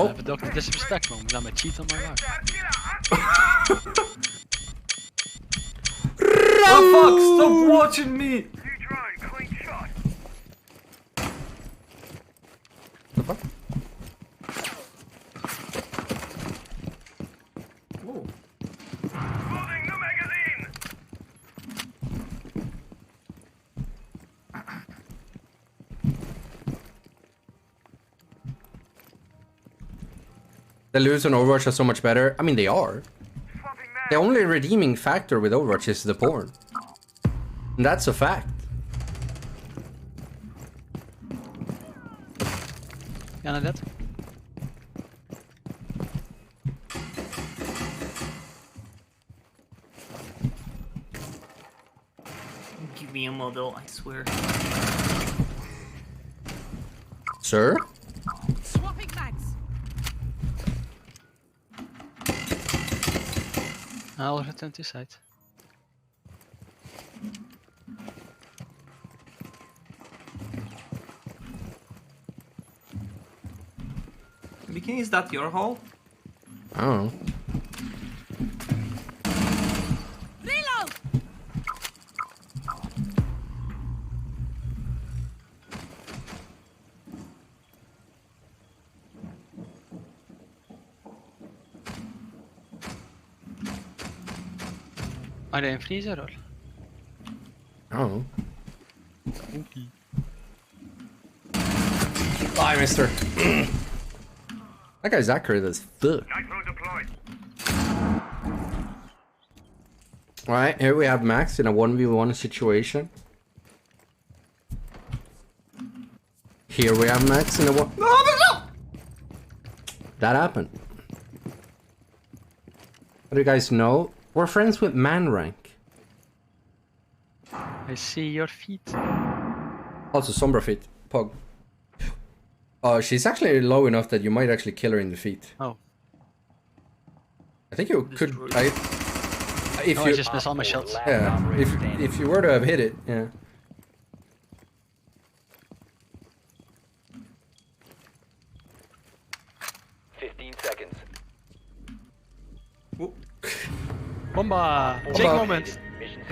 Oh. I have a Dr. Disrespect moment. I'm a cheat on my life. Oh fuck! Stop watching me! The fuck? Whoa. The loot on Overwatch are so much better. I mean, they are. The only redeeming factor with Overwatch is the porn. And that's a fact. Yeah, that. Give me a model, I swear. Sir? Swapping mags. I'll return to site. Bikini, is that your hole? I don't know. Reload. Are they in freezer or? I don't know. Bye, mister. That guy's accurate as fuck. Alright, here we have Max in a 1v1 situation. Here we have Max in a one. No! That happened. What do you guys know? We're friends with Man Rank. I see your feet. Also, Sombra feet. Pog. She's actually low enough that you might actually kill her in the feet. Oh. I think you could. Destroyed. If No, you I just missed all my shots. yeah, if you were to have hit it, yeah. Bomba! Jake moment!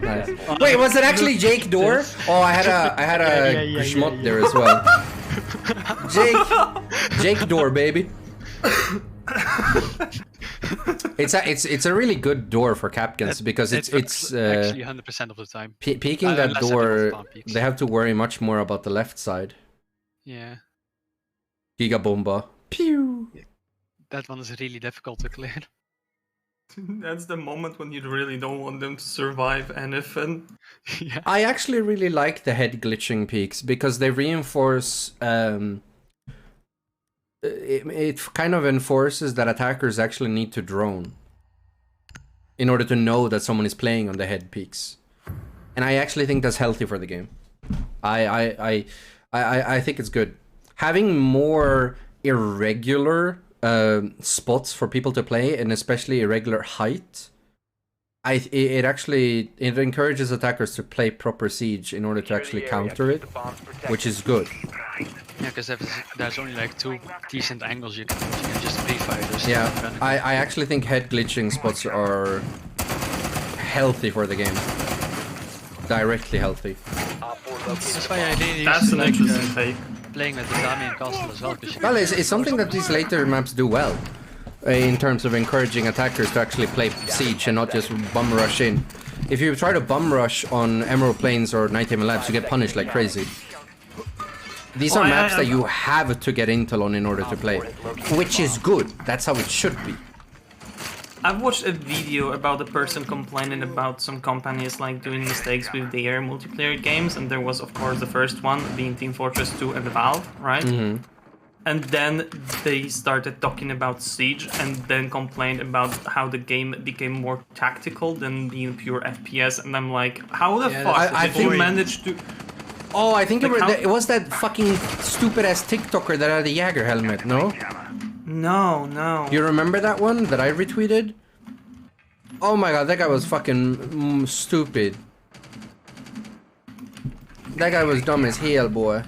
Nice. Wait, was it actually Jake Door? Oh, I had a Yeah. Schmott there as well. Jake Door, baby. It's a really good door for Capkins because it's actually 100% of the time. peeking that unless door. everyone's bomb peeks. They have to worry much more about the left side. Yeah, Giga Bomba. Pew. that one is really difficult to clear. That's the moment when you really don't want them to survive anything. Yeah. I actually really like the head glitching peaks because they reinforce. It kind of enforces that attackers actually need to drone in order to know that someone is playing on the head peaks, and I actually think that's healthy for the game. I think it's good having more irregular spots for people to play, and especially irregular height. It actually encourages attackers to play proper siege in order to actually counter it, which is good. Yeah, because there's only like 2 decent angles you can just pre-fire those. Yeah, I actually think head glitching spots are healthy for the game. Directly healthy. That's why I really That's used to an like interesting take. playing with the Damian Castle as well. 'Cause you Well, can- it's something that these later maps do well. In terms of encouraging attackers to actually play siege and not just bum rush in. If you try to bum rush on Emerald Plains or Nighttime Labs, you get punished like crazy. These are maps that you have to get intel on in order to play, which is good. That's how it should be. I've watched a video about a person complaining about some companies like doing mistakes with their multiplayer games, and there was of course the first one being Team Fortress 2 and Valve, right? Mm-hmm. And then they started talking about Siege and then complained about how the game became more tactical than being pure FPS, and I'm like, how the Yeah, fuck I did think- you manage to... Oh, I think Like it was that fucking stupid ass TikToker that had a Jaeger helmet, no? No. You remember that one that I retweeted? Oh my god, that guy was fucking stupid. That guy was dumb as hell, boy.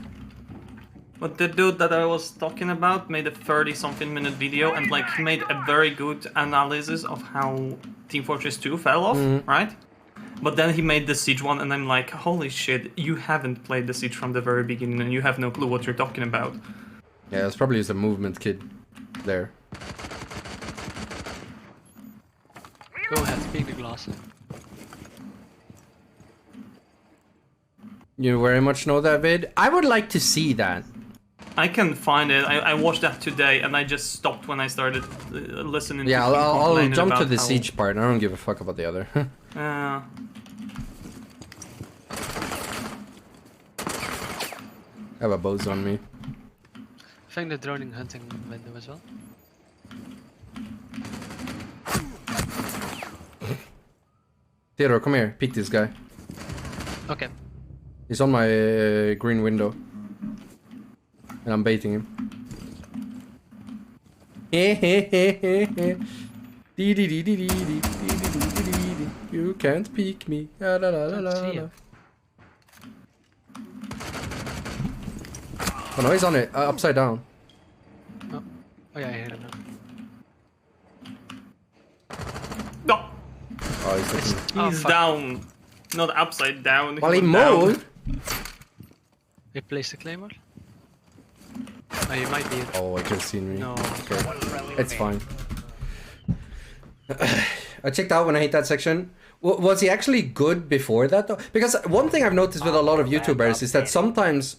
But the dude that I was talking about made a 30-something minute video, and like he made a very good analysis of how Team Fortress 2 fell off, right? But then he made the Siege one, and I'm like, holy shit, you haven't played the Siege from the very beginning, and you have no clue what you're talking about. Yeah, it's probably just a movement kid there. Go ahead, speak the glass. You very much know that vid? I would like to see that. I can find it. I watched that today, and I just stopped when I started listening. Yeah, to him I'll complaining jump to about the how- Siege part. I don't give a fuck about the other. Uh, I have a bows on me. I think the droning hunting window as well. Theodore, come here. Peek this guy. Okay. He's on my green window. And I'm baiting him. You can't peek me. La, la, la, la, Can't see la. him. Oh no, he's on it. Upside down. Oh yeah, I hear him now. no, Oh, he's looking. Oh, he's fuck. down, not upside down. Well, he was down. moved. They placed the claymore? Oh, you might be. Oh, I could have seen me. No. Okay. It's fine. I checked out when I hit that section. Was he actually good before that though? Because one thing I've noticed with a lot of YouTubers is that sometimes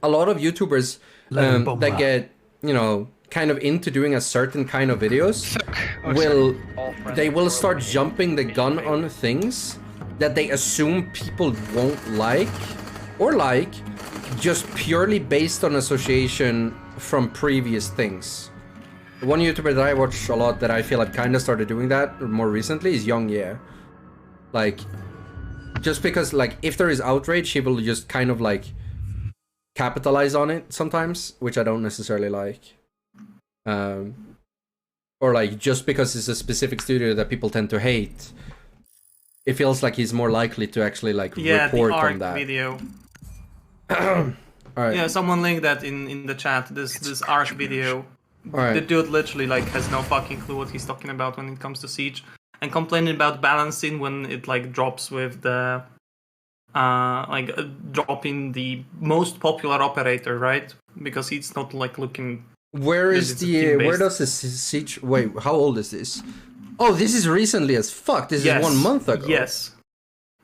a lot of YouTubers that get, you know, kind of into doing a certain kind of videos they will start jumping the gun on things that they assume people won't like or like just purely based on association from previous things. One YouTuber that I watch a lot that I feel I've kind of started doing that more recently is Young Yeah. Like, just because, like, if there is outrage, he will just kind of, like, capitalize on it sometimes, which I don't necessarily like. Or, like, just because it's a specific studio that people tend to hate, it feels like he's more likely to actually, like, report the Ark on that. video. Alright. Yeah, someone linked that in the chat. This Ark video. Alright. The dude literally like has no fucking clue what he's talking about when it comes to Siege, and complaining about balancing when it like drops with the dropping the most popular operator, right? Because he's not like looking. Where is It's a the team-based. where does the Siege? Wait, how old is this? Oh, this is recently as fuck. This is 1 month ago. Yes.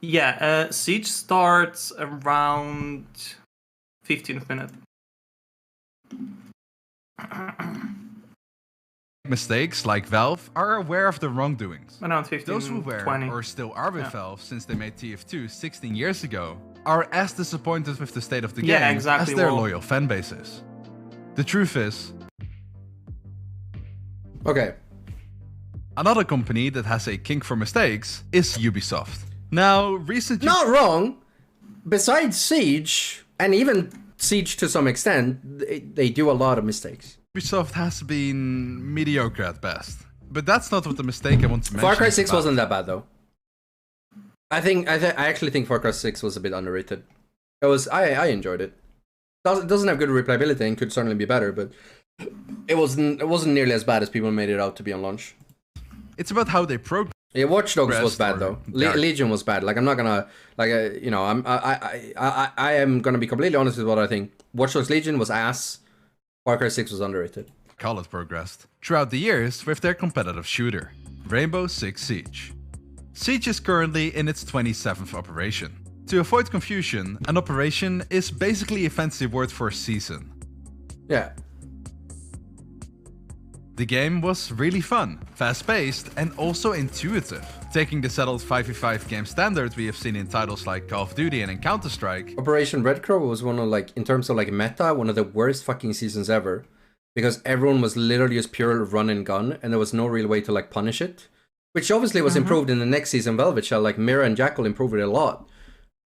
Yeah. Siege starts around 15th minute. Mistakes like Valve are aware of the wrongdoings. Around 15, Those who were 20. or still are with Yeah. Valve since they made TF2 16 years ago are as disappointed with the state of the Yeah, game exactly, as their well- loyal fan bases. The truth is, Okay. another company that has a kink for mistakes is Ubisoft. Now, recent Not wrong. Besides Siege, and even Siege to some extent, they do a lot of mistakes. Ubisoft has been mediocre at best. But that's not what the mistake I want to mention Far Cry is 6 about. wasn't that bad though. I actually think Far Cry 6 was a bit underrated. It was I enjoyed it. Doesn't have good replayability and could certainly be better, but it wasn't nearly as bad as people made it out to be on launch. It's about how they progress. Yeah, Watch Dogs was Progressed bad or though. dark. Legion was bad. Like I'm not gonna like you know I am gonna be completely honest with what I think. Watch Dogs Legion was ass. Far Cry 6 was underrated. Call it progressed throughout the years with their competitive shooter, Rainbow Six Siege. Siege is currently in its 27th operation. To avoid confusion, an operation is basically a fancy word for season. Yeah. The game was really fun, fast-paced, and also intuitive, taking the settled 5v5 game standard we have seen in titles like Call of Duty and in Counter-Strike. Operation Red Crow was one of like in terms of like meta, one of the worst fucking seasons ever. Because everyone was literally just pure run and gun and there was no real way to like punish it. Which obviously was improved in the next season Velvet Shell, like Mira and Jackal improved it a lot.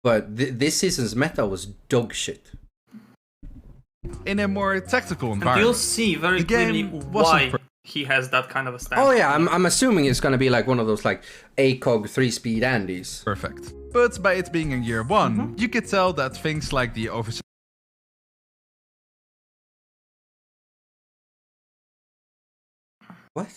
But this season's meta was dog shit. In a more tactical And environment. you'll see very The game clearly wasn't why per- he has that kind of a stance. Oh yeah, I'm assuming it's gonna be like one of those like ACOG 3-speed Andes. Perfect. But by it being in year one, you could tell that things like the What?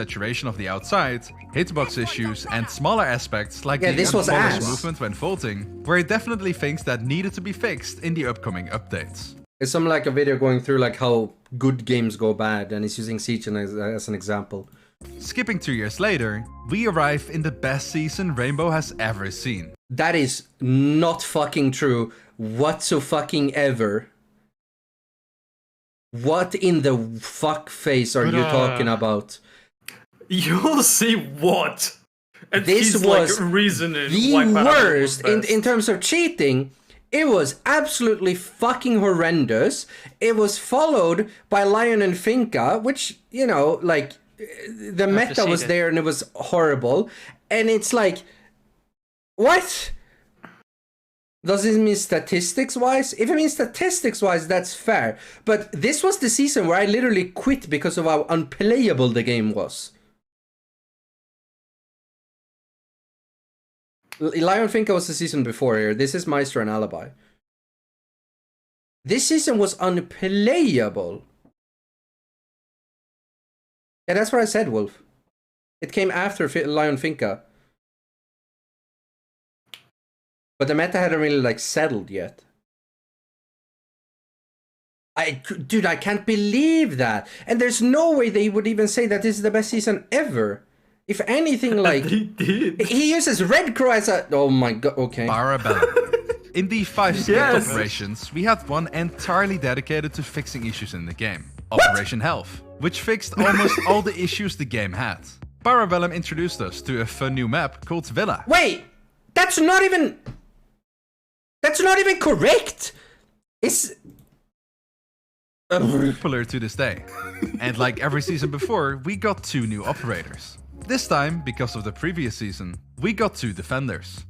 Saturation of the outside, hitbox issues, and smaller aspects like Yeah, the this was unpolished ass. movement when vaulting, were definitely things that needed to be fixed in the upcoming updates. It's some like a video going through like how good games go bad, and he's using Siege as an example. Skipping 2 years later, we arrive in the best season Rainbow has ever seen. That is not fucking true whatsoever. What in the fuck face are you talking about? You'll see what. And This he's was like reasoning the why Parabellum was worst best. in terms of cheating. It was absolutely fucking horrendous. It was followed by Lion and Finca, which, you know, like, the meta was there and it was horrible. And it's like, what? Does it mean statistics-wise? If it means statistics-wise, that's fair. But this was the season where I literally quit because of how unplayable the game was. Lion Finca was the season before here. This is Maestro and Alibi. This season was unplayable. Yeah, that's what I said, Wolf. It came after Lion Finca. But the meta hadn't really like settled yet. Dude, I can't believe that. And there's no way they would even say that this is the best season ever. If anything, like, He did. he uses Red Crow as a... Oh my god, okay. Parabellum. In the 5 skipped Yes. operations, we had one entirely dedicated to fixing issues in the game. Operation Health, which fixed almost all the issues the game had. Parabellum introduced us to a fun new map called Villa. Wait! That's not even correct! It's... Popular to this day. And like every season before, we got 2 new operators. This time, because of the previous season, we got 2 defenders.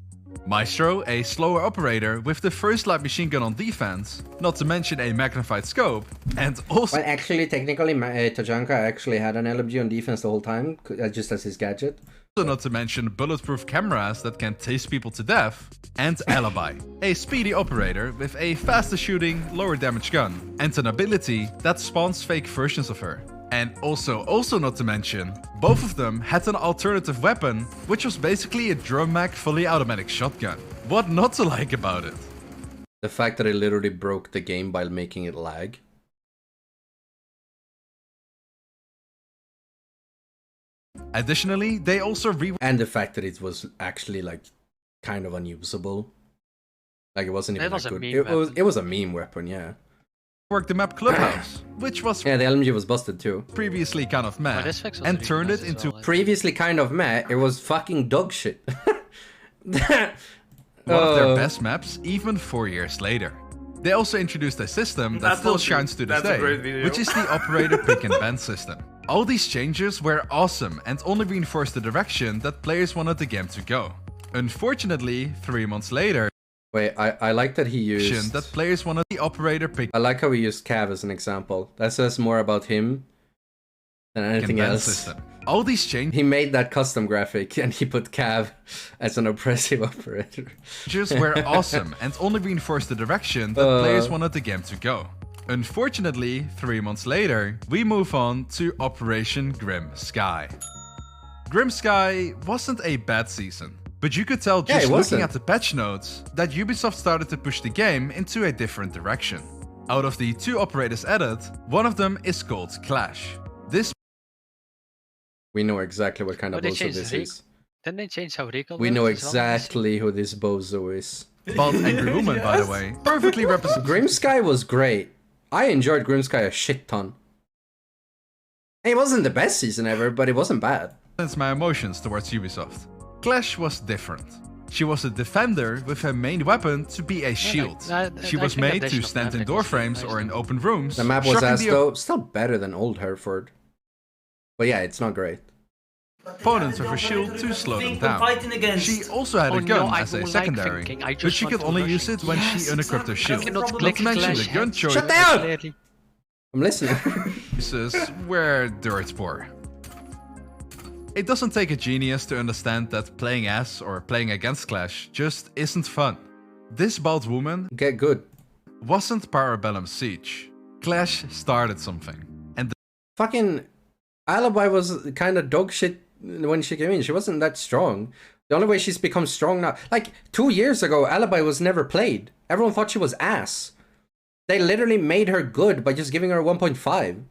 Maestro, a slower operator with the first light machine gun on defense, not to mention a magnified scope, and also Well, actually, technically, Tajanka actually had an LMG on defense the whole time, just as his gadget. not to mention bulletproof cameras that can tase people to death, and Alibi, a speedy operator with a faster shooting, lower damage gun, and an ability that spawns fake versions of her. And also not to mention, both of them had an alternative weapon, which was basically a drum mag fully automatic shotgun. What not to like about it? The fact that it literally broke the game by making it lag. Additionally, they also And the fact that it was actually like kind of unusable. Like it wasn't even It was that a good. meme It was a meme weapon, yeah. reworked the map Clubhouse, which was Yeah, the LMG was busted too. previously kind of meh, this fix was and really turned nice it as into well, Previously kind of meh, it was fucking dog shit. one of their best maps even 4 years later. They also introduced a system that That still was- shines to this that's a day, great video. which is the operator pick and ban system. All these changes were awesome and only reinforced the direction that players wanted the game to go. Unfortunately, 3 months later, Wait, I like that he used... that players wanted the operator pick I like how he used Cav as an example. That says more about him than and anything ban else. system. All these changes He made that custom graphic and he put Cav as an oppressive operator. were awesome and only reinforced the direction that players wanted the game to go. Unfortunately, 3 months later, we move on to Operation Grim Sky. Grim Sky wasn't a bad season, but you could tell Yeah, just it looking wasn't. at the patch notes that Ubisoft started to push the game into a different direction. Out of the 2 operators added, one of them is called Clash. This We know exactly what kind of Oh, they bozo changed this the is. Didn't they change how recall We know works as well? exactly who this bozo is. bald angry woman, by the way, perfectly represents Grim Sky was great. I enjoyed Grim Sky a shit ton. It wasn't the best season ever, but it wasn't bad. my emotions towards Ubisoft. Clash was different. She was a defender with her main weapon to be a shield. She was made to stand in door frames or in open rooms. The map was shocking ass the though. Still better than Old Hereford. But yeah, it's not great. opponents with her shield to slow them down. Fighting against. She also had a gun I as a don't like secondary, thinking, I but just she want could to only rush use it when she unequipped her shield. cannot Not click to mention the gun choice Shut down! Clearly. I'm listening. uses were dirt poor. It doesn't take a genius to understand that playing as or playing against Clash just isn't fun. This bald woman Get good. wasn't Parabellum Siege. Clash started something. And Fucking Alibi was kind of dog shit when she came in. She wasn't that strong. The only way she's become strong now, like 2 years ago, Alibi was never played. Everyone thought she was ass. They literally made her good by just giving her 1.5.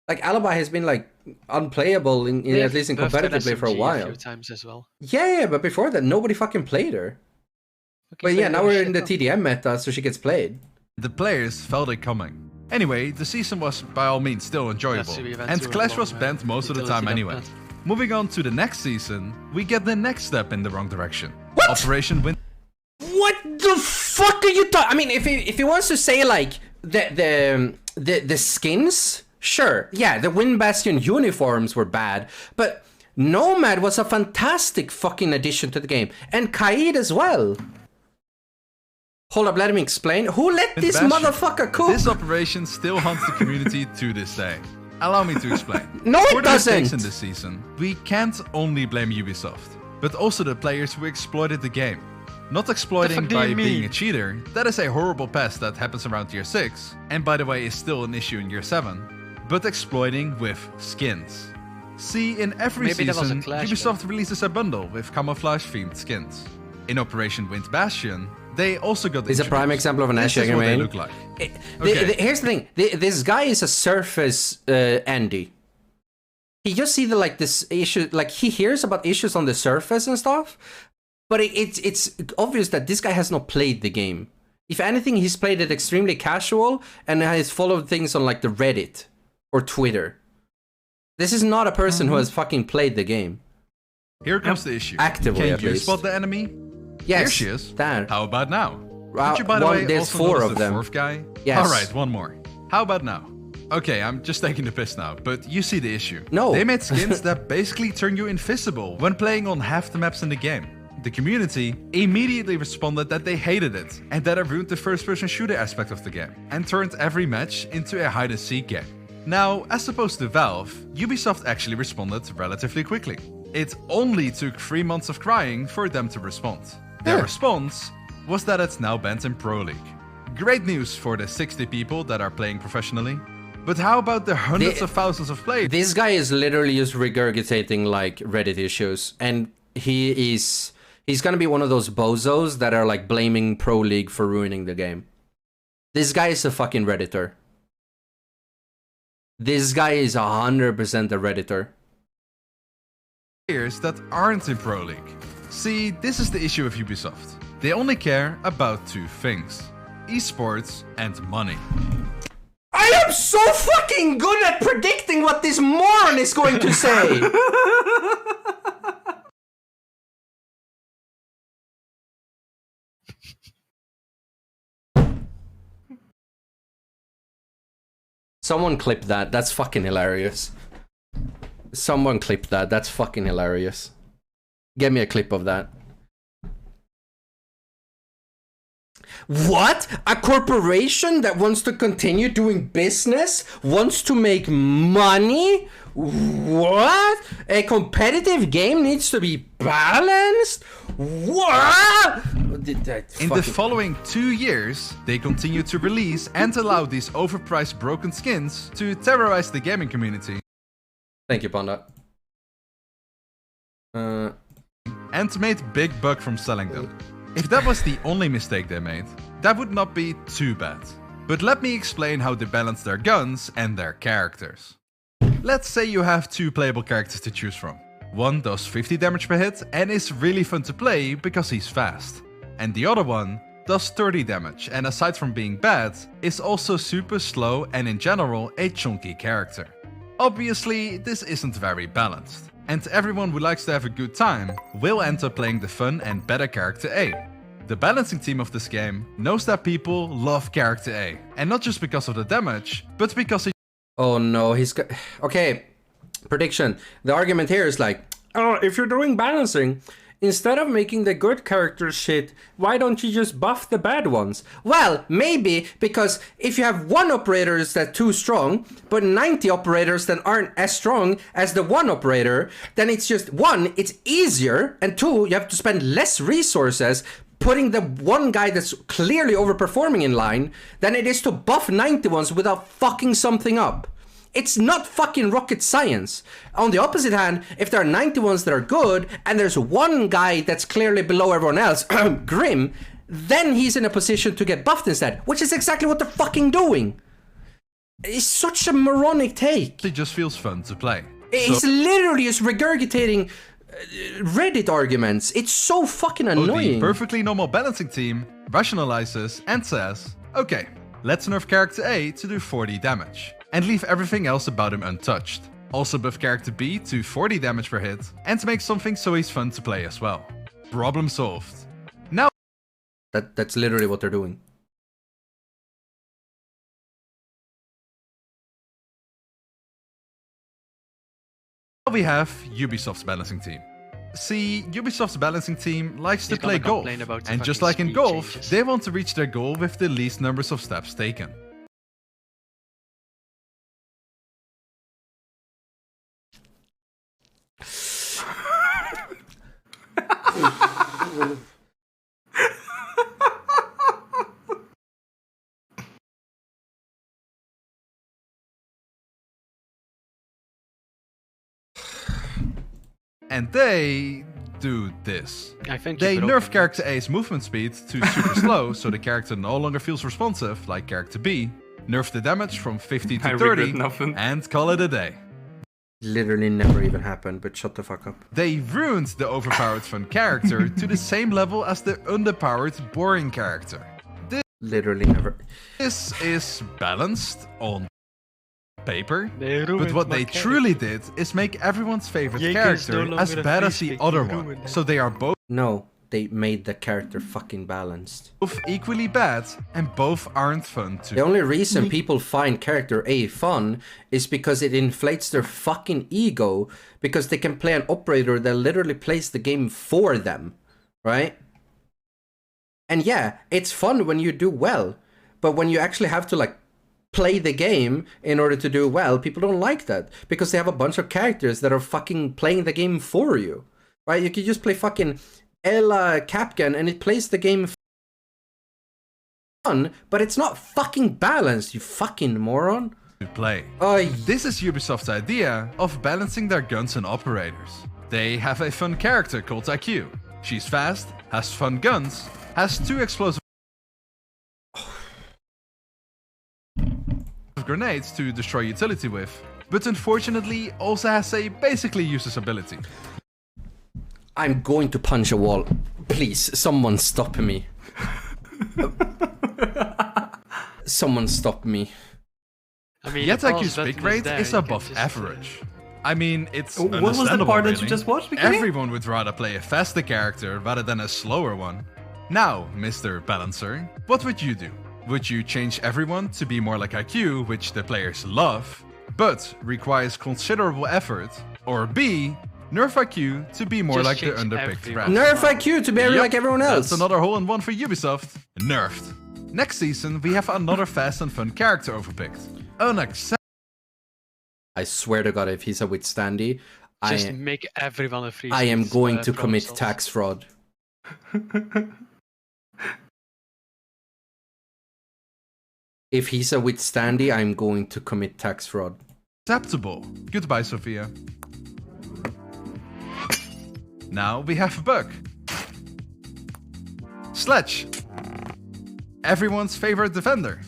Like Alibi has been like unplayable in at least in competitively for a while. A few times as well. Yeah, but before that, nobody fucking played her. Okay, But yeah, now we're in the TDM meta, so she gets played. the players felt it coming. Anyway, the season was by all means still enjoyable, and Clash was banned most of the time anyway. Moving on to the next season, we get the next step in the wrong direction. What? Operation Win. What the fuck are you talking? I mean, if he wants to say like the skins, sure, yeah, the Wind Bastion uniforms were bad, but Nomad was a fantastic fucking addition to the game, and Kaid as well. Hold up, let me explain. Who let this Bastion. motherfucker cook? This operation still haunts the community to this day. Allow me to explain. No, it For the mistakes doesn't. in this season, we can't only blame Ubisoft, but also the players who exploited the game. Not exploiting fuck do by you being mean? a cheater, that is a horrible pest that happens around year 6, and by the way is still an issue in year 7, but exploiting with skins. See, in every Maybe that was a season, Clash Ubisoft releases a bundle with camouflage-themed skins. In Operation Wind Bastion, they also got It's a prime introduced. example of an This Asher is what they main. look like. Okay. Here's the thing. This guy is a surface Andy. He just see the like this issue, like he hears about issues on the surface and stuff, but it's obvious that this guy has not played the game. If anything, he's played it extremely casual and has followed things on like the Reddit or Twitter. This is not a person who has fucking played the game. Here comes the issue. Actively, Can at you least. spot the enemy? Yes, Here she is. there. How about now? Wow, Did you, by the one- way, there's also 4 notice of the them. 4th guy? Yes. Alright, one more. How about now? Okay, I'm just taking the piss now, but you see the issue. No. They made skins that basically turn you invisible when playing on half the maps in the game. The community immediately responded that they hated it, and that it ruined the first-person shooter aspect of the game, and turned every match into a hide-and-seek game. Now, as opposed to Valve, Ubisoft actually responded relatively quickly. It only took 3 months of crying for them to respond. Their Yeah. response was that it's now banned in Pro League. Great news for the 60 people that are playing professionally. But how about the hundreds of thousands of players? This guy is literally just regurgitating like Reddit issues, and he's gonna be one of those bozos that are like blaming Pro League for ruining the game. This guy is a fucking Redditor. This guy is 100% a Redditor. Players that aren't in Pro League. See, this is the issue with Ubisoft. They only care about 2 things: esports and money. I am so fucking good at predicting what this moron is going to say! Someone clip that. That's fucking hilarious. Someone clip that. That's fucking hilarious. Get me a clip of that. What? A corporation that wants to continue doing business? Wants to make money? What? A competitive game needs to be balanced? What? In the following 2 years, they continued to release and allow these overpriced broken skins to terrorize the gaming community. Thank you, Panda. And made big buck from selling them. If that was the only mistake they made, that would not be too bad. But let me explain how they balance their guns and their characters. Let's say you have 2 playable characters to choose from. One does 50 damage per hit and is really fun to play because he's fast. And the other one does 30 damage and aside from being bad, is also super slow and in general a chunky character. Obviously, this isn't very balanced. And everyone who likes to have a good time will end up playing the fun and better character A. The balancing team of this game knows that people love character A, and not just because of the damage, but because it Oh no, he's got... Okay, prediction. The argument here is like, oh, if you're doing balancing, instead of making the good characters shit, why don't you just buff the bad ones? Well, maybe because if you have 1 operators that's too strong, but 90 operators that aren't as strong as the 1 operator, then it's just 1, it's easier, and 2, you have to spend less resources putting the one guy that's clearly overperforming in line than it is to buff 90 ones without fucking something up. It's not fucking rocket science. On the opposite hand, if there are 90 ones that are good and there's one guy that's clearly below everyone else, Grim, then he's in a position to get buffed instead, which is exactly what they're fucking doing. It's such a moronic take. It just feels fun to play. It's literally just regurgitating Reddit arguments. It's so fucking annoying. The perfectly normal balancing team rationalizes and says, okay, let's nerf character A to do 40 damage, and leave everything else about him untouched. Also buff character B to 40 damage per hit, and to make something so he's fun to play as well. Problem solved. Now That's literally what they're doing. we have Ubisoft's balancing team. See, Ubisoft's balancing team likes to play golf, and just like in golf, they want to reach their goal with the least numbers of steps taken. And they do this. They nerf character A's movement speed to super slow, so the character no longer feels responsive, like character B. Nerf the damage from 50 to 30, and call it a day. Literally never even happened, but shut the fuck up. They ruined the overpowered fun character to the same level as the underpowered boring character. Literally never. This is balanced on paper, but what they truly did is make everyone's favorite character as bad as the other one. So they are both they made the character fucking balanced. Both equally bad, and both aren't fun to. The only reason people find character A fun is because it inflates their fucking ego, because they can play an operator that literally plays the game for them, right? And yeah, it's fun when you do well, but when you actually have to like play the game in order to do well, people don't like that, because they have a bunch of characters that are fucking playing the game for you, right? You could just play fucking Ella Capcan and it plays the game fun, but it's not fucking balanced, you fucking moron. To play. This is Ubisoft's idea of balancing their guns and operators. They have a fun character called IQ. She's fast, has fun guns, has 2 explosive grenades to destroy utility with, but unfortunately also has a basically useless ability. I'm going to punch a wall. Please, someone stop me. Someone stop me. I mean, Yet IQ's pick rate is above average. I mean, it's understandable. What was the part really. that you just watched? Everyone would rather play a faster character rather than a slower one. Now, Mr. Balancer, what would you do? Would you change everyone to be more like IQ, which the players love, but requires considerable effort? Or B, nerf IQ to be more like the underpicked rat? Nerf IQ to be like everyone else. That's another hole in one for Ubisoft. Nerfed. Next season, we have another fast and fun character overpicked. Unacceptable. I swear to God, if he's a withstandy, just make everyone a free. I am going to commit tax fraud. If he's a withstandy, I'm going to commit tax fraud. Acceptable. Goodbye, Sophia. Now we have Buck. Sledge. Everyone's favorite defender.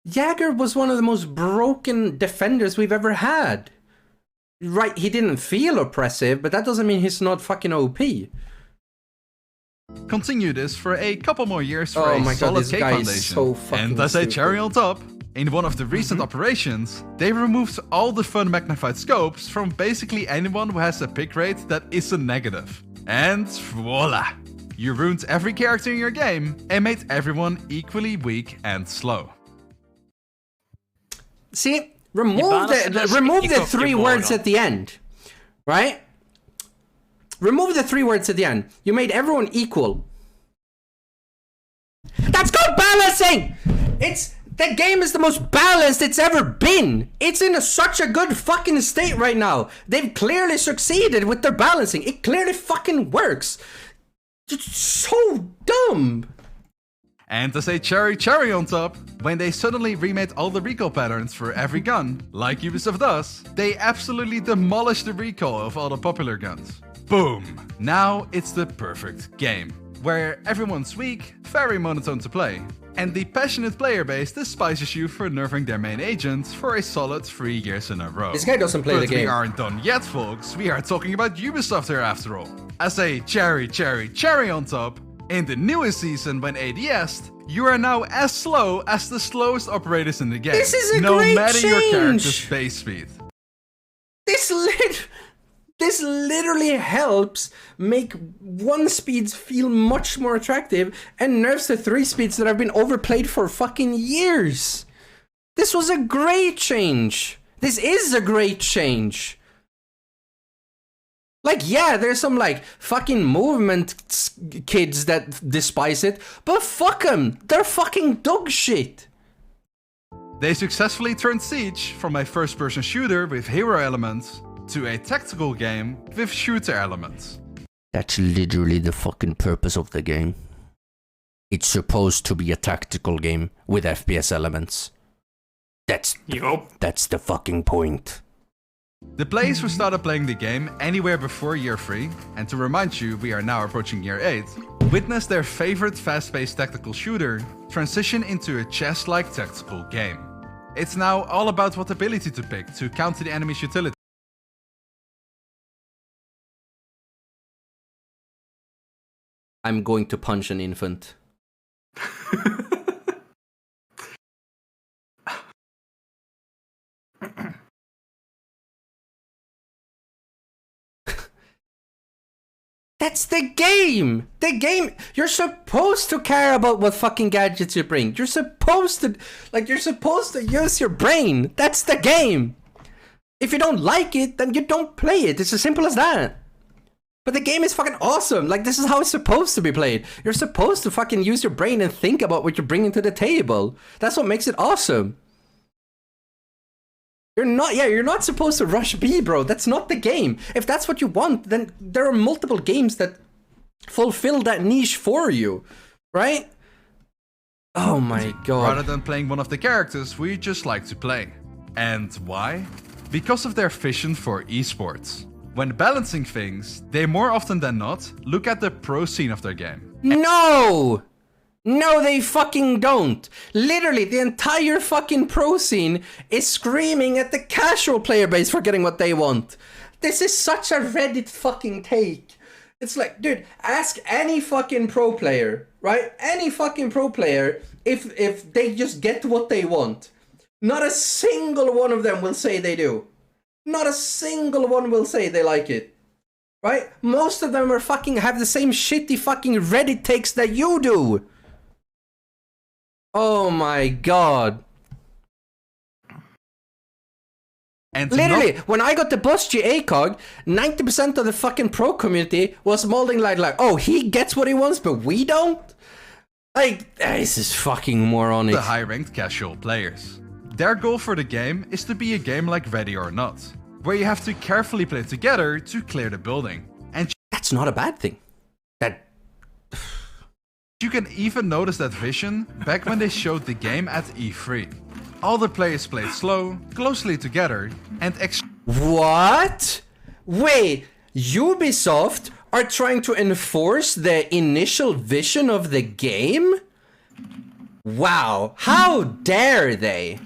Jagger was one of the most broken defenders we've ever had. Right, he didn't feel oppressive, but that doesn't mean he's not fucking OP. Continue this for a couple more years for a solid K foundation. And as a cherry on top, in one of the recent operations, they removed all the fun magnified scopes from basically anyone who has a pick rate that isn't negative. And voila! You ruined every character in your game and made everyone equally weak and slow. See, remove the 3 words at the end, right? Remove the 3 words at the end. You made everyone equal. That's called balancing! The game is the most balanced it's ever been. It's in such a good fucking state right now. They've clearly succeeded with their balancing. It clearly fucking works. It's so dumb. And to say cherry on top, when they suddenly remade all the recoil patterns for every gun, like Ubisoft does, they absolutely demolished the recoil of all the popular guns. Boom! Now it's the perfect game, where everyone's weak, very monotone to play, and the passionate player base despises you for nerfing their main agent for a solid 3 years in a row. This guy doesn't play the game. But we aren't done yet, folks. We are talking about Ubisoft here after all. As a cherry on top, in the newest season when ADS'd, you are now as slow as the slowest operators in the game. This is a no great matter your change. character's base speed. This literally helps make 1 speeds feel much more attractive and nerfs the 3 speeds that have been overplayed for fucking years. This was a great change. This is a great change. Like, yeah, there's some, like, fucking movement kids that despise it, but fuck them. They're fucking dog shit. They successfully turned Siege from a first-person shooter with hero elements to a tactical game with shooter elements. That's literally the fucking purpose of the game. It's supposed to be a tactical game with FPS elements. That's the fucking point. The players who started playing the game anywhere before year 3, and to remind you, we are now approaching year 8, witnessed their favorite fast-paced tactical shooter transition into a chess-like tactical game. It's now all about what ability to pick to counter the enemy's utility. I'm going to punch an infant. That's the game! The game! You're supposed to care about what fucking gadgets you bring. You're supposed to use your brain. That's the game! If you don't like it, then you don't play it. It's as simple as that. But the game is fucking awesome. Like, this is how it's supposed to be played. You're supposed to fucking use your brain and think about what you're bringing to the table. That's what makes it awesome. You're not supposed to rush B, bro. That's not the game. If that's what you want, then there are multiple games that fulfill that niche for you, right? Oh my god. Rather than playing one of the characters we just like to play. And why? Because of their vision for esports. When balancing things, they more often than not look at the pro scene of their game. No! No, they fucking don't. Literally, the entire fucking pro scene is screaming at the casual player base for getting what they want. This is such a Reddit fucking take. It's like, dude, ask any fucking pro player, right? Any fucking pro player if they just get what they want. Not a single one of them will say they do. Not a single one will say they like it. Right? Most of them are fucking have the same shitty fucking Reddit takes that you do. Oh my god. And literally, when I got the Bust ACOG, 90% of the fucking pro community was molding like, oh, he gets what he wants, but we don't? Like, this is fucking moronic. The high-ranked casual players. Their goal for the game is to be a game like Ready or Not, where you have to carefully play together to clear the building. And that's not a bad thing. That... You can even notice that vision back when they showed the game at E3. All the players played slow, closely together, and What? Wait, Ubisoft are trying to enforce the initial vision of the game? Wow, how dare they?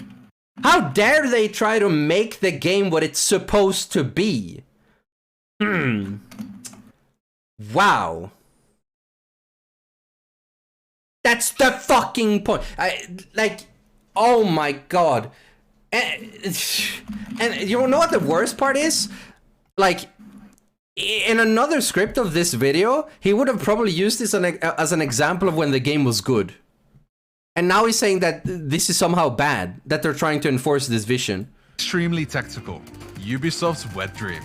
How dare they try to make the game what it's supposed to be? Wow. That's the fucking point. Oh my god. And you know what the worst part is? Like, in another script of this video, he would have probably used this as an example of when the game was good. And now he's saying that this is somehow bad, that they're trying to enforce this vision. Extremely tactical. Ubisoft's wet dream.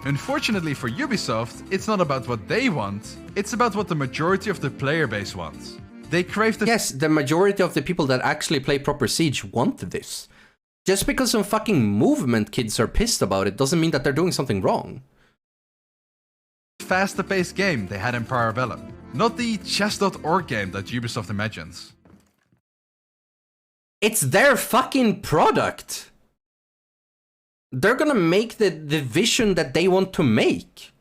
Unfortunately for Ubisoft, it's not about what they want, it's about what the majority of the player base wants. They crave the... Yes, the majority of the people that actually play proper Siege want this. Just because some fucking movement kids are pissed about it doesn't mean that they're doing something wrong. faster-paced game they had in Parabellum. not the chess.org game that Ubisoft imagines. It's their fucking product. They're gonna make the vision that they want to make.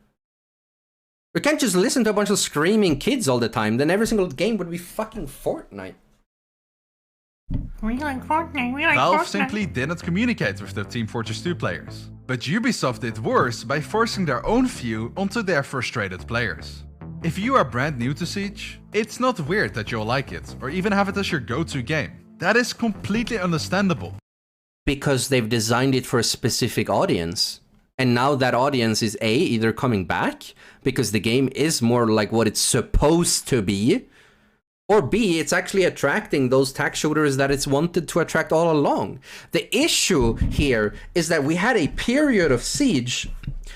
We can't just listen to a bunch of screaming kids all the time, then every single game would be fucking Fortnite. We like Fortnite, we like Valve Fortnite. simply didn't communicate with the Team Fortress 2 players. But Ubisoft did worse by forcing their own view onto their frustrated players. If you are brand new to Siege, it's not weird that you'll like it, or even have it as your go-to game. That is completely understandable. Because they've designed it for a specific audience. And now that audience is A, either coming back, because the game is more like what it's supposed to be, or B, it's actually attracting those tac shooters that it's wanted to attract all along. The issue here is that we had a period of Siege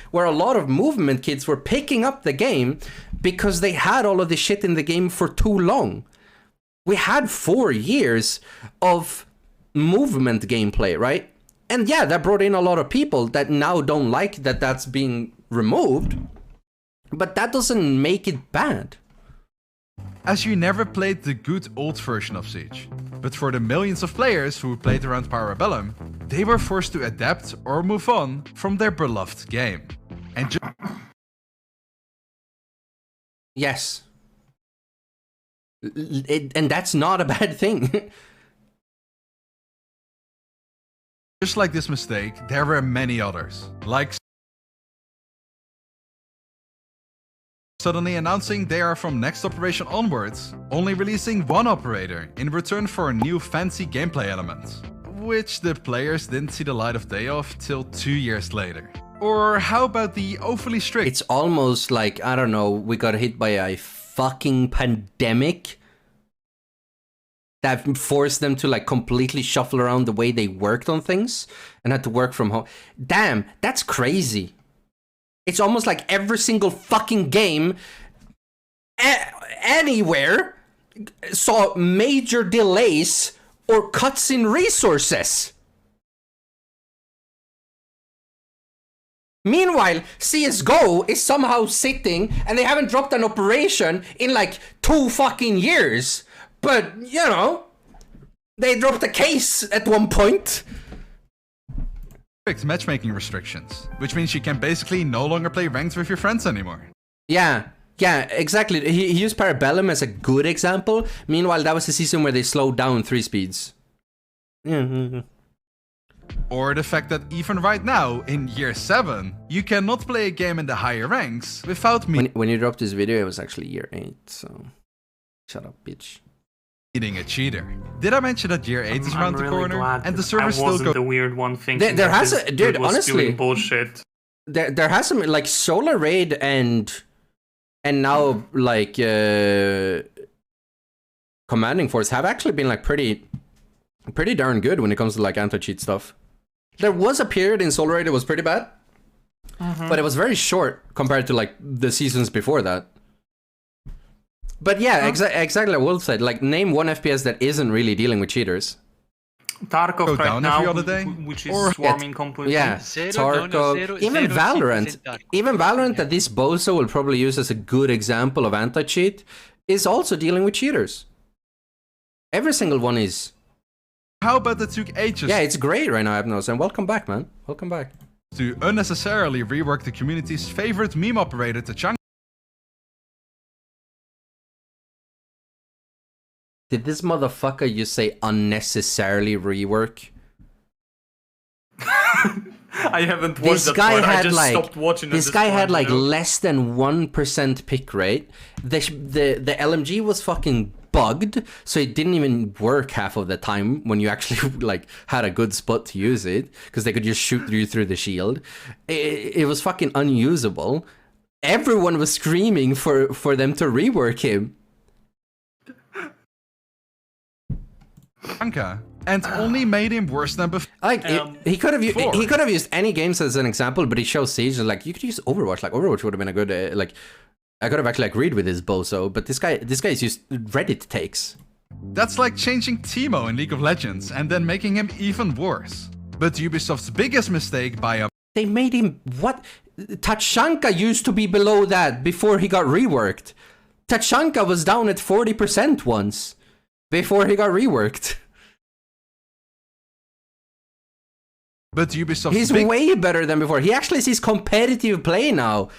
where a lot of movement kids were picking up the game because they had all of the shit in the game for too long. We had 4 years of movement gameplay, right? And yeah, that brought in a lot of people that now don't like that that's being removed, but that doesn't make it bad. As you never played the good old version of Siege. But for the millions of players who played around Parabellum, they were forced to adapt or move on from their beloved game. And Yes. And that's not a bad thing. just like this mistake, there were many others. Like suddenly announcing they are from next operation onwards, only releasing one operator in return for a new fancy gameplay element, which the players didn't see the light of day of till 2 years later. Or how about the overly strict? It's almost like, I don't know, we got hit by a fucking pandemic that forced them to like completely shuffle around the way they worked on things and had to work from home. Damn, that's crazy. It's almost like every single fucking game anywhere saw major delays or cuts in resources. Meanwhile, CSGO is somehow sitting and they haven't dropped an operation in like 2 fucking years. But, you know, they dropped a case at one point. Matchmaking restrictions, which means you can basically no longer play ranked with your friends anymore. Yeah, exactly. He used Parabellum as a good example. Meanwhile, that was the season where they slowed down 3 speeds. Or the fact that even right now, in year 7, you cannot play a game in the higher ranks without When you dropped this video, it was actually year 8, so... Shut up, bitch. meeting a cheater. Did I mention that year 8 is around the corner? And the server still wasn't goes... the weird one thinking There that has this a... Dude, dude was honestly... doing bullshit. There has some... Like, Solar Raid and now, like, Commanding Force have actually been, like, pretty darn good when it comes to, like, anti-cheat stuff. There was a period in Solar Raid that was pretty bad. But it was very short compared to, like, the seasons before that. But yeah, exactly what Will said. Like, name one FPS that isn't really dealing with cheaters. Tarkov right down now, every other day? which is Or- swarming completely. Yeah, Tarkov, even Valorant. Even Valorant, that this Bozo will probably use as a good example of anti-cheat, is also dealing with cheaters. Every single one is. How about the took ages Yeah, it's great right now, Abnos, and welcome back, man. Welcome back. to unnecessarily rework the community's favorite meme operator, Tachanka? Did this motherfucker you say unnecessarily rework? I haven't watched This that guy part. I had just like stopped watching at this guy point, had like you know? less than 1% pick rate. The LMG was fucking bugged, so it didn't even work half of the time when you actually like had a good spot to use it, because they could just shoot you through the shield. It was fucking unusable. Everyone was screaming for them to rework him. And only made him worse than before. Like he could have used any games as an example, but he chose Siege. Like, you could use Overwatch. Like, Overwatch would have been a good like. I could have actually agreed with his Bozo, but this guy's used Reddit takes. That's like changing Teemo in League of Legends and then making him even worse. But Ubisoft's biggest mistake by a... They made him what? Tachanka used to be below that before he got reworked. Tachanka was down at 40% once before he got reworked. But Ubisoft's He's way better than before. He actually sees competitive play now.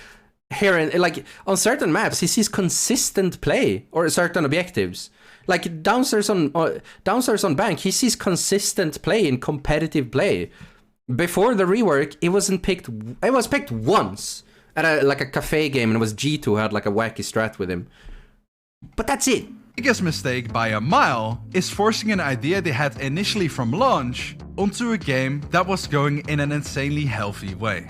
Here and like on certain maps, he sees consistent play or certain objectives. Like downstairs on bank, he sees consistent play in competitive play. Before the rework, it wasn't picked. It was picked once at a cafe game, and it was G2 who had like a wacky strat with him. But that's it. biggest mistake by a mile is forcing an idea they had initially from launch onto a game that was going in an insanely healthy way.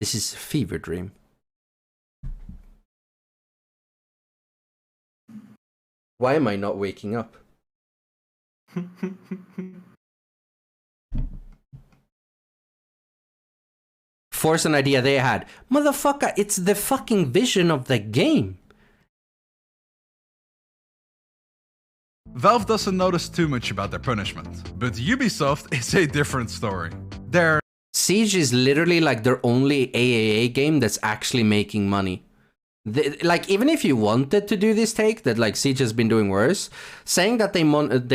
This is a fever dream. Why am I not waking up? Force an idea they had. Motherfucker, it's the fucking vision of the game. Valve doesn't notice too much about their punishment, but Ubisoft is a different story. Their Siege is literally like their only AAA game that's actually making money. Like, even if you wanted to do this take that like Siege has been doing worse, saying that they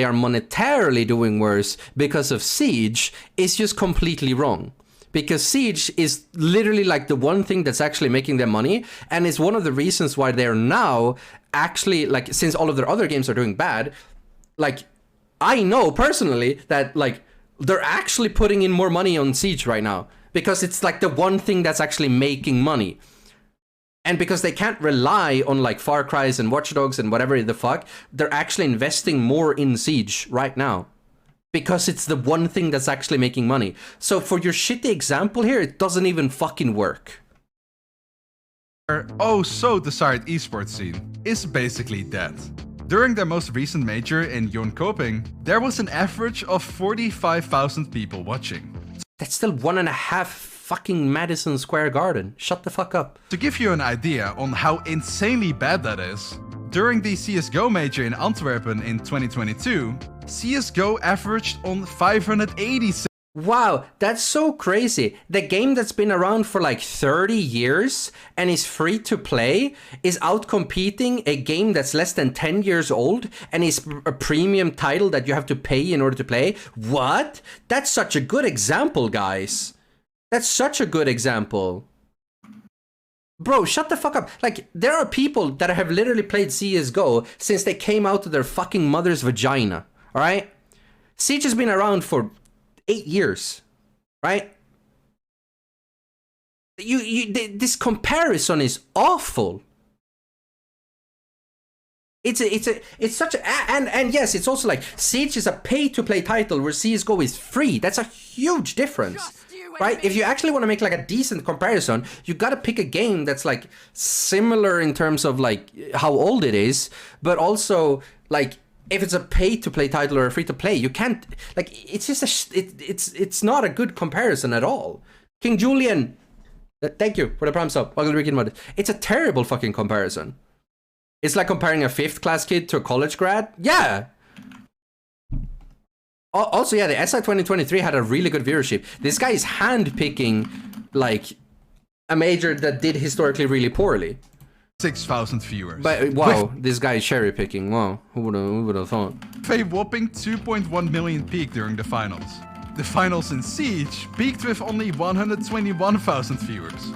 are monetarily doing worse because of Siege is just completely wrong. Because Siege is literally like the one thing that's actually making them money, and is one of the reasons why they're now actually, like, since all of their other games are doing bad, like, I know personally that like they're actually putting in more money on Siege right now because it's like the one thing that's actually making money. And because they can't rely on like Far Cry's and Watch Dogs and whatever the fuck, they're actually investing more in Siege right now. Because it's the one thing that's actually making money. So for your shitty example here, it doesn't even fucking work. oh so desired esports scene is basically dead. During their most recent major in Jönköping, there was an average of 45,000 people watching. That's still 1.5 fucking Madison Square Garden. Shut the fuck up. To give you an idea on how insanely bad that is, during the CSGO major in Antwerp in 2022, CSGO averaged on 586. Wow, that's so crazy. The game that's been around for like 30 years and is free to play is outcompeting a game that's less than 10 years old and is a premium title that you have to pay in order to play. What? That's such a good example, guys. That's such a good example. Bro, shut the fuck up. Like, there are people that have literally played CSGO since they came out of their fucking mother's vagina, alright? Siege has been around for 8 years, right? This comparison is awful. It's such a, and yes, it's also like Siege is a pay-to-play title where CSGO is free. That's a huge difference. Right? If you actually want to make like a decent comparison, you gotta pick a game that's like similar in terms of like how old it is, but also like if it's a pay-to-play title or a free-to-play, you can't like it's just it's not a good comparison at all. King Julian, thank you for the prime sub. Welcome to BikiniBodhi. It's a terrible fucking comparison. It's like comparing a 5th class kid to a college grad. Yeah. Also, yeah, the SI 2023 had a really good viewership. This guy is handpicking, like, a major that did historically really poorly. 6,000 viewers. But, wow, this guy is cherry picking. Wow, who would have thought? With a whopping 2.1 million peak during the finals. The finals in Siege peaked with only 121,000 viewers.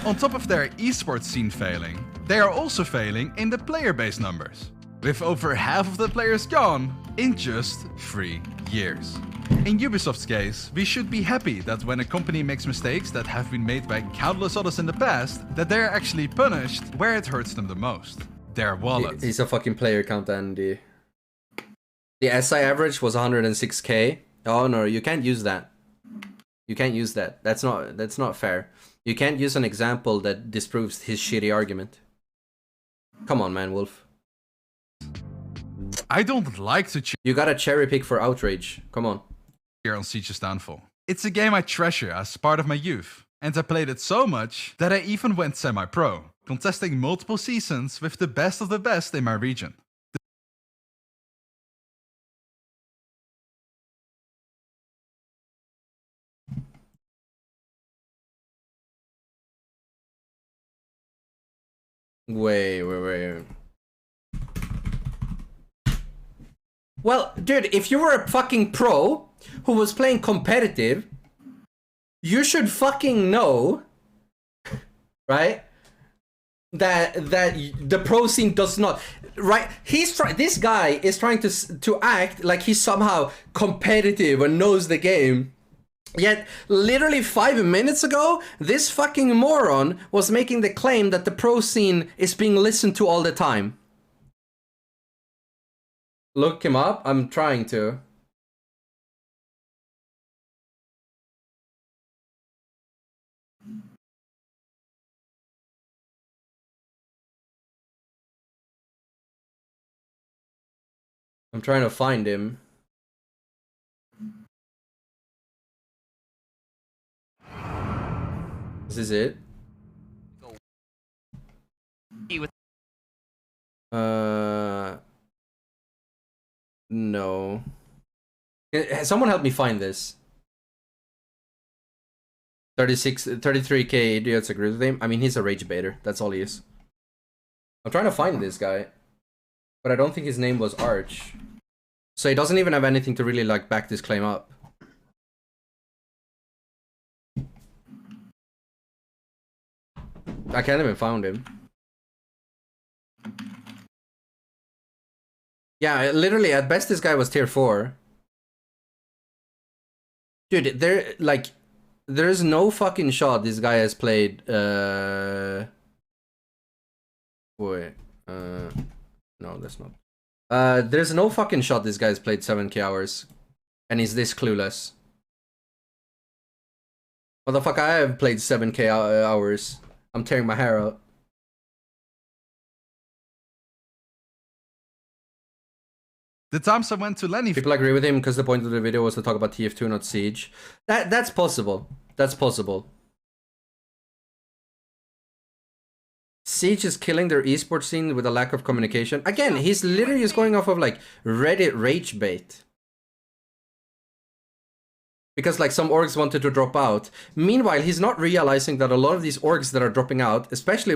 On top of their esports scene failing, they are also failing in the player base numbers, with over half of the players gone in just 3 years. In Ubisoft's case, we should be happy that when a company makes mistakes that have been made by countless others in the past, that they're actually punished where it hurts them the most. Their wallet. He's a fucking player count, Andy. The SI average was 106k. Oh no, you can't use that. You can't use that. That's not fair. You can't use an example that disproves his shitty argument. Come on, man, Wolf. I don't like to You gotta cherry pick for outrage. Come on. cheer on Siege's downfall. It's a game I treasure as part of my youth, and I played it so much that I even went semi-pro, contesting multiple seasons with the best of the best in my region. Wait. Well, dude, if you were a fucking pro who was playing competitive, you should fucking know, right? That the pro scene does not, right? This guy is trying to act like he's somehow competitive and knows the game. Yet, literally 5 minutes ago, this fucking moron was making the claim that the pro scene is being listened to all the time. Look him up. I'm trying to. I'm trying to find him. This is it. No. Someone help me find this. 33k idiots agree with him. I mean, he's a rage baiter. That's all he is. I'm trying to find this guy, but I don't think his name was Arch. So he doesn't even have anything to really like back this claim up. I can't even find him. Yeah, literally, at best this guy was tier 4. Dude, there's no fucking shot this guy has played, wait, no, that's not. There's no fucking shot this guy's played 7k hours, and he's this clueless. Motherfucker, I have played 7k hours. I'm tearing my hair out. The times I went to Lenny. People agree with him because the point of the video was to talk about TF2, not Siege. That's possible. That's possible. Siege is killing their esports scene with a lack of communication. Again, he's literally just going off of like Reddit rage bait. Because like some orgs wanted to drop out. Meanwhile, he's not realizing that a lot of these orgs that are dropping out, especially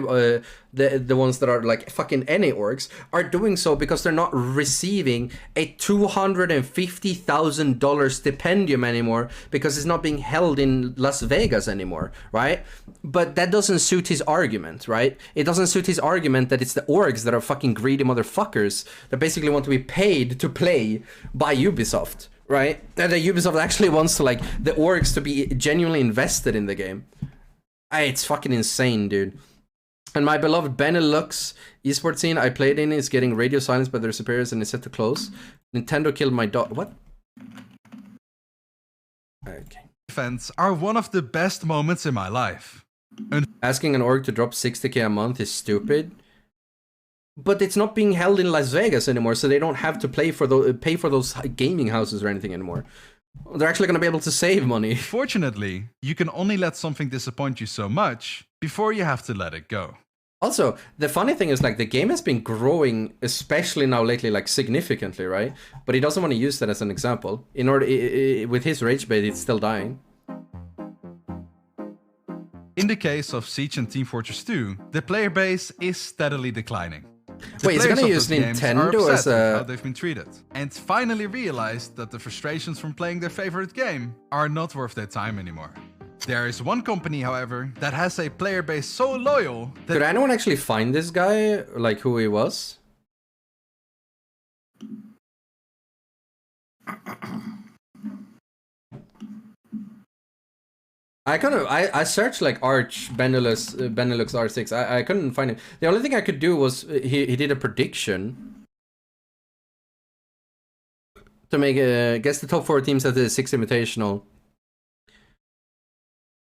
the ones that are like fucking any orgs, are doing so because they're not receiving a $250,000 stipendium anymore because it's not being held in Las Vegas anymore, right? But that doesn't suit his argument, right? It doesn't suit his argument that it's the orgs that are fucking greedy motherfuckers that basically want to be paid to play by Ubisoft. Right? And the Ubisoft actually wants to like the orgs to be genuinely invested in the game. It's fucking insane, dude. And my beloved Benelux esports scene I played in is getting radio silenced by their superiors and is set to close. Nintendo killed my dog. What? Okay. Events are one of the best moments in my life. Asking an org to drop 60k a month is stupid. But it's not being held in Las Vegas anymore, so they don't have to pay for those gaming houses or anything anymore. They're actually going to be able to save money. Fortunately, you can only let something disappoint you so much before you have to let it go. Also, the funny thing is like the game has been growing, especially now lately, like significantly, right? But he doesn't want to use that as an example. In order, with his rage bait, it's still dying. In the case of Siege and Team Fortress 2, the player base is steadily declining. Wait, is he gonna use Nintendo as a... how they've been treated, and finally realized that the frustrations from playing their favorite game are not worth their time anymore. There is one company, however, that has a player base so loyal that... Could anyone actually find this guy, like who he was? I searched like Arch Benelux R6. I couldn't find him. The only thing I could do was he did a prediction to make guess the top 4 teams at the 6 Invitational.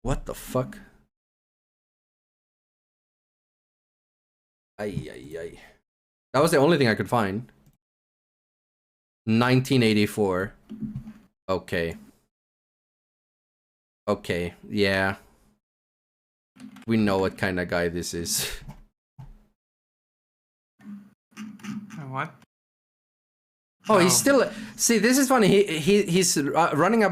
What the fuck? Ay. That was the only thing I could find. 1984. Okay. Okay, yeah. We know what kind of guy this is. What? Oh, he's still... See, this is funny. He's running about